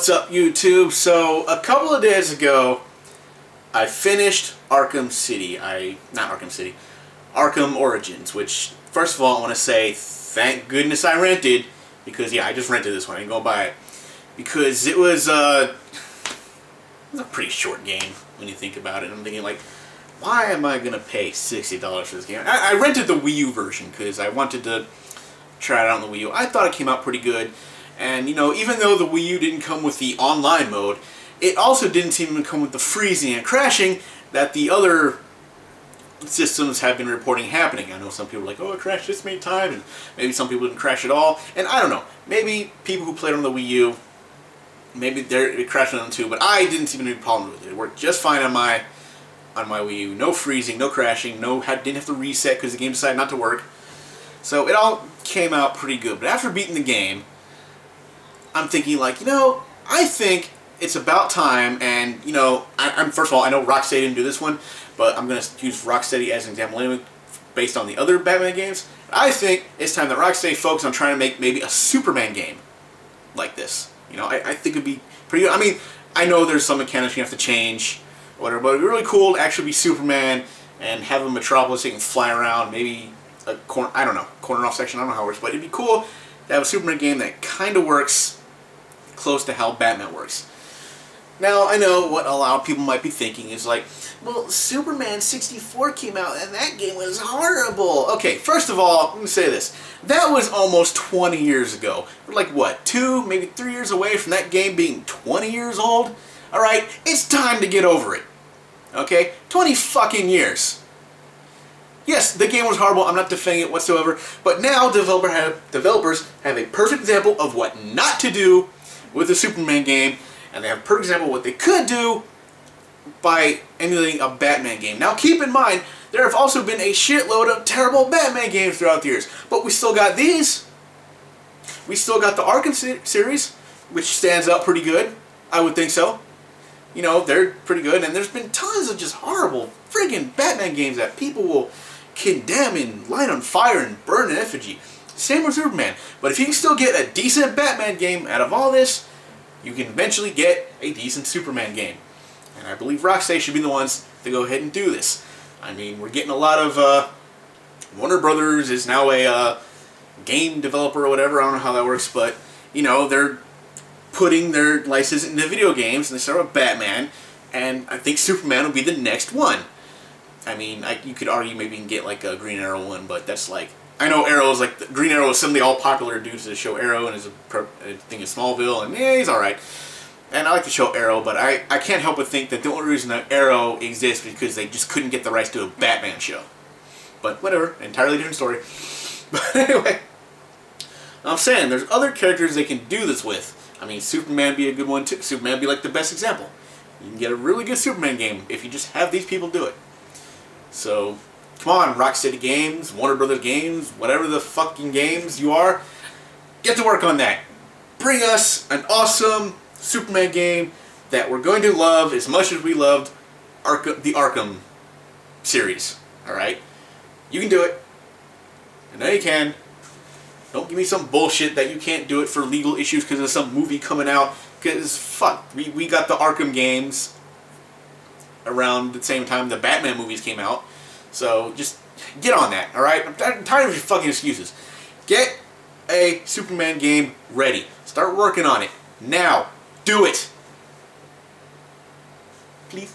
What's up, YouTube? So, a couple of days ago, I finished Arkham Origins, which, first of all, I want to say, thank goodness I rented, because, yeah, I just rented this one, I didn't go buy it, because it was a pretty short game, when you think about it. I'm thinking, like, why am I going to pay $60 for this game? I rented the Wii U version, because I wanted to try it out on the Wii U. I thought it came out pretty good. And, you know, even though the Wii U didn't come with the online mode, it also didn't seem to come with the freezing and crashing that the other systems have been reporting happening. I know some people are like, oh, it crashed this many times, and maybe some people didn't crash at all. And I don't know, maybe people who played on the Wii U, maybe it crashed on them too, but I didn't see any problem with it. It worked just fine on my Wii U. No freezing, no crashing, didn't have to reset because the game decided not to work. So it all came out pretty good. But after beating the game, I'm thinking, like, you know, I think it's about time, and, you know, first of all, I know Rocksteady didn't do this one, but I'm going to use Rocksteady as an example anyway, based on the other Batman games. I think it's time that Rocksteady focus on trying to make maybe a Superman game like this. You know, I think it'd be pretty good. I mean, I know there's some mechanics you have to change, or whatever, but it'd be really cool to actually be Superman and have a metropolis that can fly around, maybe a corner, I don't know, corner off section, I don't know how it works, but it'd be cool to have a Superman game that kind of works close to how Batman works. Now, I know what a lot of people might be thinking is like, well, Superman 64 came out and that game was horrible. Okay, first of all, let me say this. That was almost 20 years ago. We're like, what, 2, maybe 3 years away from that game being 20 years old? Alright, it's time to get over it. Okay? 20 fucking years. Yes, the game was horrible, I'm not defending it whatsoever, but now developers have a perfect example of what not to do with a Superman game, and they have a perfect example of what they could do by emulating a Batman game. Now keep in mind, there have also been a shitload of terrible Batman games throughout the years, but we still got these. We still got the Arkham series, which stands out pretty good. I would think so. You know, they're pretty good, and there's been tons of just horrible friggin' Batman games that people will condemn and light on fire and burn in effigy. Same with Superman. But if you can still get a decent Batman game out of all this, you can eventually get a decent Superman game. And I believe Rocksteady should be the ones to go ahead and do this. I mean, we're getting a lot of... Warner Brothers is now a game developer or whatever. I don't know how that works, but, you know, they're putting their license into video games, and they start with Batman, and I think Superman will be the next one. I mean, you could argue maybe you can get like a Green Arrow one, but that's like... I know Arrow is like, Green Arrow is some of the all-popular dudes to show Arrow, and is a thing in Smallville, and yeah, he's alright. And I like to show Arrow, but I can't help but think that the only reason that Arrow exists is because they just couldn't get the rights to a Batman show. But whatever, entirely different story. But anyway, I'm saying, there's other characters they can do this with. I mean, Superman would be a good one too. Superman would be like the best example. You can get a really good Superman game if you just have these people do it. So... come on, Rocksteady Games, Warner Brothers Games, whatever the fucking games you are, get to work on that. Bring us an awesome Superman game that we're going to love as much as we loved the Arkham series. Alright? You can do it. I know you can. Don't give me some bullshit that you can't do it for legal issues because of some movie coming out. Because, fuck, we got the Arkham games around the same time the Batman movies came out. So, just get on that, alright? I'm tired of your fucking excuses. Get a Superman game ready. Start working on it. Now. Do it. Please.